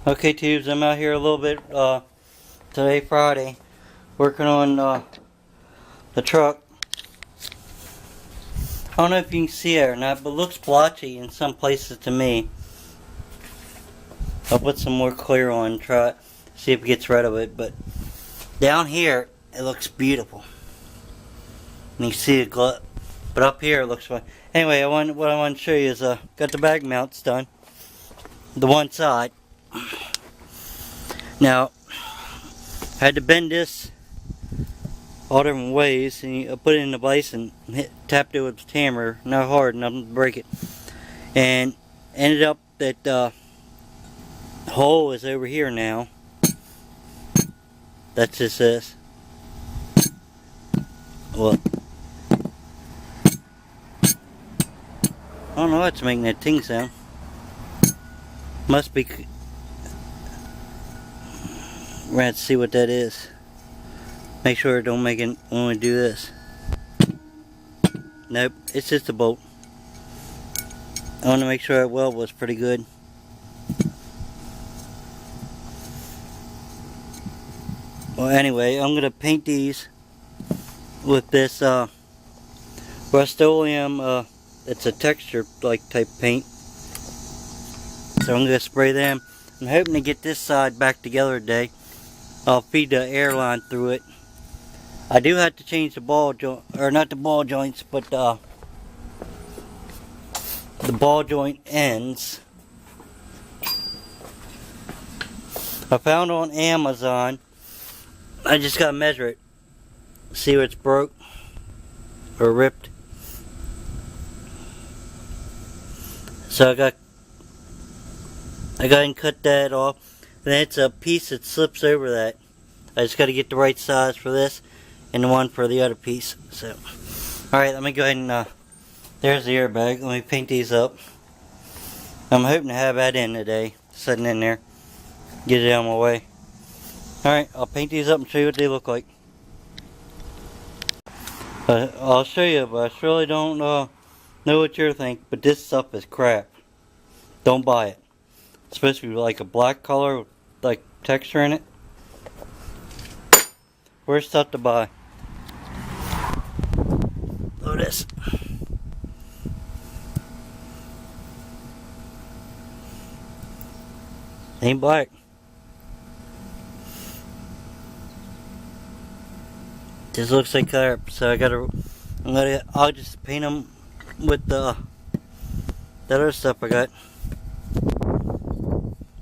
Okay, tubes, I'm out here a little bit today, Friday, working on the truck. I don't know if you can see it or not, but it looks blotchy in some places to me. I'll put some more clear on, try it, see if it gets rid of it. But down here, it looks beautiful. And you can see it glow, but up here it looks fine. Anyway, what I want to show you is got the bag mounts done, the one side. Now, I had to bend this all different ways, and I put it in the vise and tapped it with the hammer, not hard, nothing to break it, and ended up that the hole is over here now. That's just this. Well, I don't know what's making that ting sound. Must be. We're gonna have to see what that is. Make sure it don't make it when we do this. Nope, it's just a bolt. I want to make sure that weld was pretty good. Well, anyway, I'm gonna paint these with this Rust-Oleum. It's a texture like type paint. So I'm gonna spray them. I'm hoping to get this side back together today. I'll feed the air line through it. I do have to change the ball joint, or not the ball joints, but the ball joint ends. I found on Amazon. I just gotta measure it, see where it's broke or ripped. So I got and cut that off. And then it's a piece that slips over that. I just got to get the right size for this and the one for the other piece. So, alright, let me go ahead and, there's the airbag. Let me paint these up. I'm hoping to have that in today, sitting in there. Get it out of my way. Alright, I'll paint these up and show you what they look like. I'll show you, but I surely don't know what you think, but this stuff is crap. Don't buy it. It's supposed to be like a black color with like texture in it. Worst stuff to buy. Look at this. Ain't black. Just looks like crap. So I'll just paint them with the other stuff I got.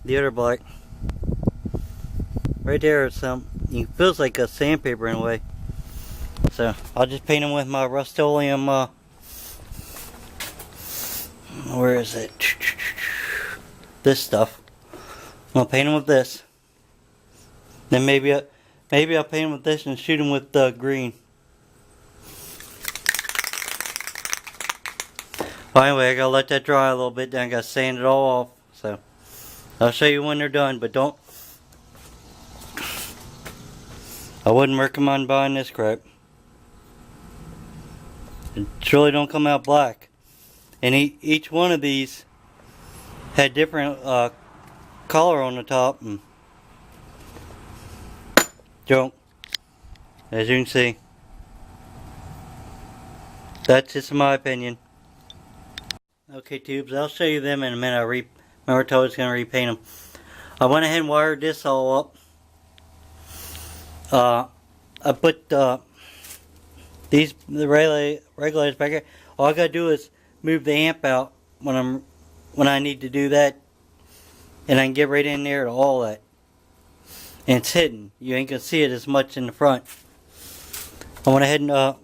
The other black. Right there, it feels like a sandpaper in a way. So I'll just paint them with my Rust-Oleum. Where is it? This stuff. I'll paint them with this. Then maybe I'll paint them with this and shoot them with green. Well, anyway, I gotta let that dry a little bit. Then I gotta sand it all off. So I'll show you when they're done. But I wouldn't recommend buying this crap. It surely don't come out black. And each one of these had different color on the top. And don't. As you can see. That's just my opinion. Okay, tubes, I'll show you them in a minute. Remember I told you I was going to repaint them. I went ahead and wired this all up. I put the regulators back here. All I gotta do is move the amp out when I need to do that, and I can get right in there to all that. And it's hidden. You ain't gonna see it as much in the front. I went ahead and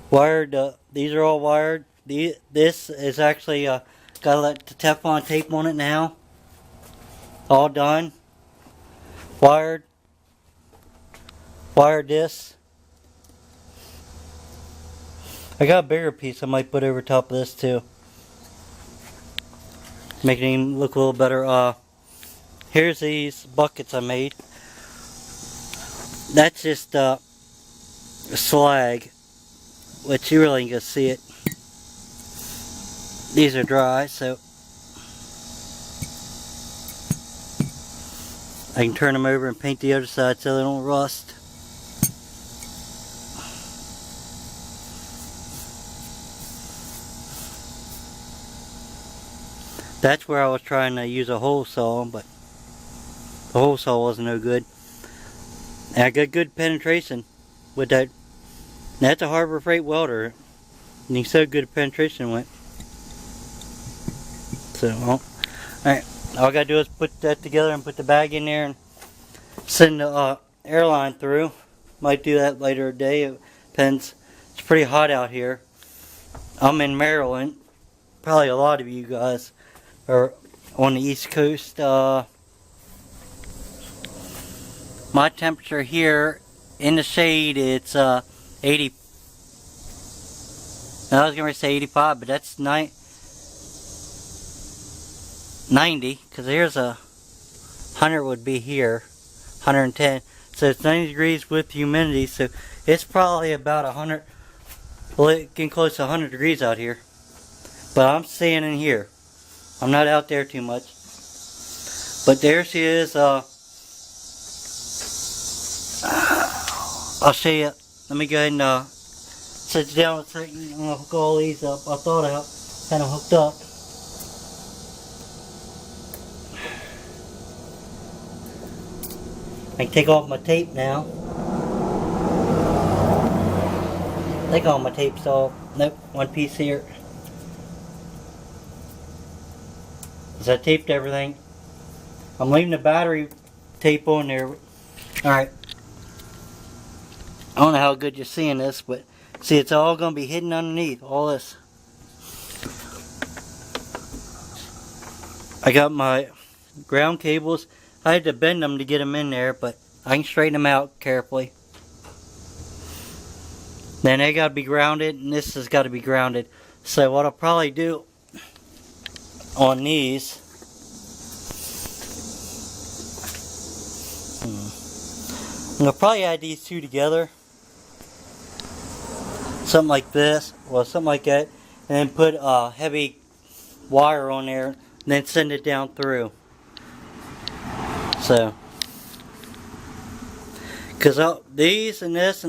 wired. These are all wired. This is actually got the Teflon tape on it now. All done. Wired this. I got a bigger piece I might put over top of this too. Make it even look a little better. Here's these buckets I made. That's just slag, which you really ain't gonna see it. These are dry, so I can turn them over and paint the other side so they don't rust. That's where I was trying to use a hole saw, but the hole saw wasn't no good. And I got good penetration with that. That's a Harbor Freight welder. And you so good penetration went. So, well, alright. All I gotta do is put that together and put the bag in there and send the airline through. Might do that later today. It depends. It's pretty hot out here. I'm in Maryland. Probably a lot of you guys are on the East Coast. My temperature here in the shade, it's 80. I was going to say 85, but that's 90, because here's 100 would be here, 110. So it's 90 degrees with humidity, so it's probably about 100, getting close to 100 degrees out here. But I'm staying in here. I'm not out there too much. But there she is. I'll show you. Let me go ahead and sit down a second. I'm going to hook all these up. I thought I had them hooked up. I can take off my tape now. I think all my tape's off. Nope, one piece here. So I taped everything. I'm leaving the battery tape on there. Alright. I don't know how good you're seeing this, but see, it's all going to be hidden underneath. All this. I got my ground cables. I had to bend them to get them in there, but I can straighten them out carefully. Then they got to be grounded, and this has got to be grounded. So what I'll probably do on these, I'm going to probably add these two together. Something like this, or something like that, and then put a heavy wire on there, and then send it down through. So, because these and this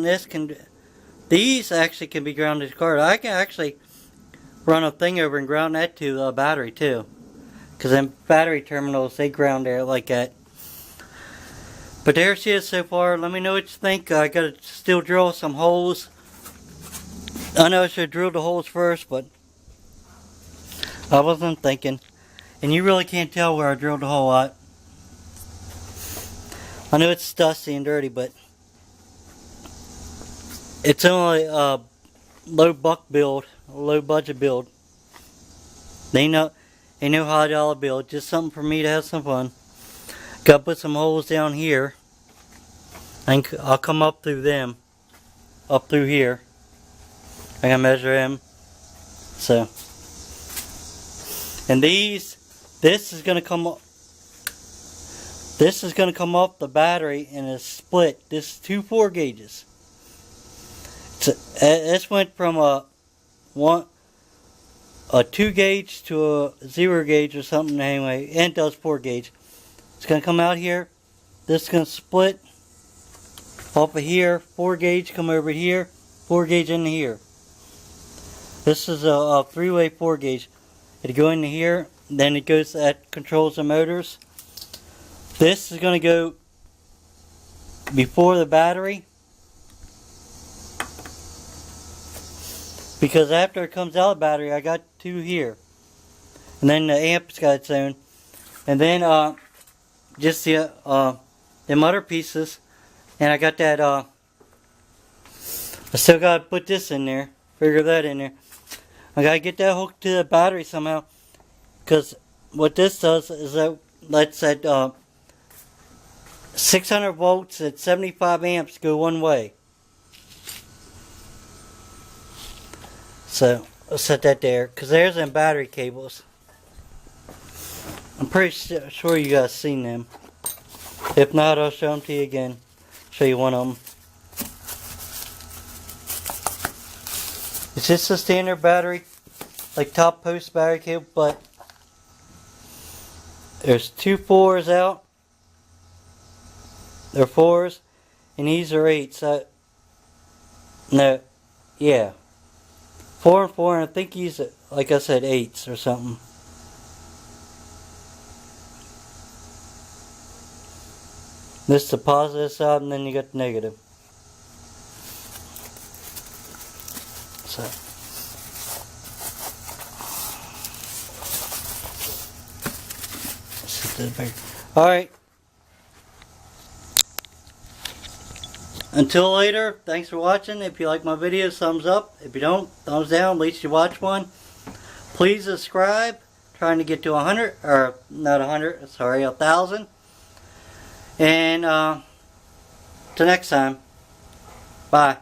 these actually can be grounded to card. I can actually run a thing over and ground that to a battery too. Because then battery terminals, they ground there like that. But there she is so far. Let me know what you think. I gotta still drill some holes. I know I should have drilled the holes first, but I wasn't thinking. And you really can't tell where I drilled the hole at. I know it's dusty and dirty, but it's only a low buck build, a low budget build. Ain't no $100 build, just something for me to have some fun. Gotta put some holes down here. And I'll come up through them, up through here. I gotta measure them. So, and this is gonna come up. This is going to come off the battery and it's split. This is 2 4 gauges. This went from a 2 gauge to a 0 gauge or something anyway, and it does 4 gauge. It's going to come out here. This is going to split off of here. 4 gauge come over here. 4 gauge in here. This is a 3-way 4 gauge. It'll go into here. Then it goes, that controls the motors. This is going to go before the battery, because after it comes out of the battery, I got 2 here, and then the amp's got its own, and then just the them other pieces, and I got that I still got to put this in there, figure that in there. I got to get that hooked to the battery somehow, because what this does is that lets that 600 volts at 75 amps go one way. So I'll set that there, because there's them battery cables. I'm pretty sure you guys seen them. If not, I'll show them to you again. Show you one of them. It's just a standard battery, like top post battery cable, but there's 2 4s out. They're 4s, and these are 8s. No, yeah. 4 and 4, and I think he's, like I said, 8s or something. This is the positive side, and then you got the negative. So. Alright. Until later, thanks for watching. If you like my videos, thumbs up. If you don't, thumbs down. At least you watch one. Please subscribe. Trying to get to 100, or not 100, sorry, 1,000. And till next time. Bye.